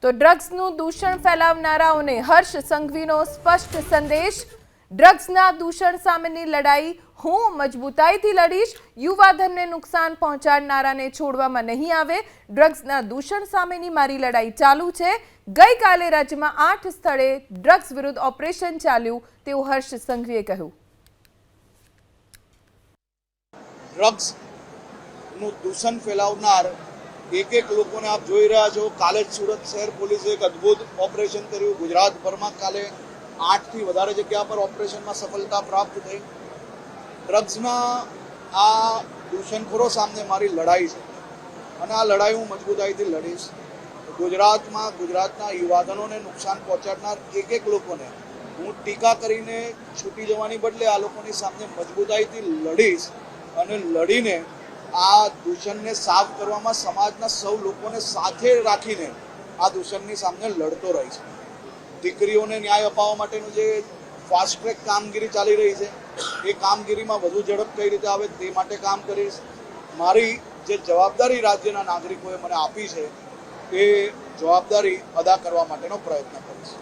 તો ડ્રગ્સનું દૂષણ ફેલાવનારાઓને હર્ષ સંઘવીનો સ્પષ્ટ સંદેશ। ડ્રગ્સના દૂષણ સામેની લડાઈ હું મજબૂતાઈથી લડીશ। યુવાધનને નુકસાન પહોંચાડનારાને છોડવામાં નહીં આવે। ડ્રગ્સના દૂષણ સામેની મારી લડાઈ ચાલુ છે। ગઈકાલે રાજ્યમાં 8 સ્થળે ડ્રગ્સ વિરુદ્ધ ઓપરેશન ચાલ્યું તેવું હર્ષ સંઘવીએ કહ્યું। ડ્રગ્સનું દૂષણ ફેલાવનાર એક લોકોને આપ જોઈ રહ્યા છો। કાલે સુરત શહેર પોલીસે એક અદ્ભુત ઓપરેશન કર્યું। ગુજરાતભરમાં કાલે 8 થી વધારે જગ્યા પર ઓપરેશનમાં સફળતા પ્રાપ્ત થઈ। ડ્રગ્સના આ દૂષણખોરો સામે મારી લડાઈ છે અને આ લડાઈ હું મજબૂતાઈથી લડીશ। ગુજરાતમાં ગુજરાતના યુવાધનોને નુકસાન પહોંચાડનાર એક લોકોને હું ટીકા કરીને છૂટી જવાની બદલે આ લોકોની સામે મજબૂતાઈથી લડીશ અને લડીને આ દૂષણને સાફ કરવામાં સમાજના સૌ લોકોને સાથે રાખીને આ દૂષણની સામે લડતો રહીશ। દીકરીઓને ન્યાય અપાવવા માટેનું જે ફાસ્ટ ટ્રેક કામગીરી ચાલી રહી છે એ કામગીરીમાં વધુ ઝડપ કઈ રીતે આવે તે માટે કામ કરીશ। મારી જે જવાબદારી રાજ્યના નાગરિકોએ મને આપી છે એ જવાબદારી અદા કરવા માટેનો પ્રયત્ન કરીશ।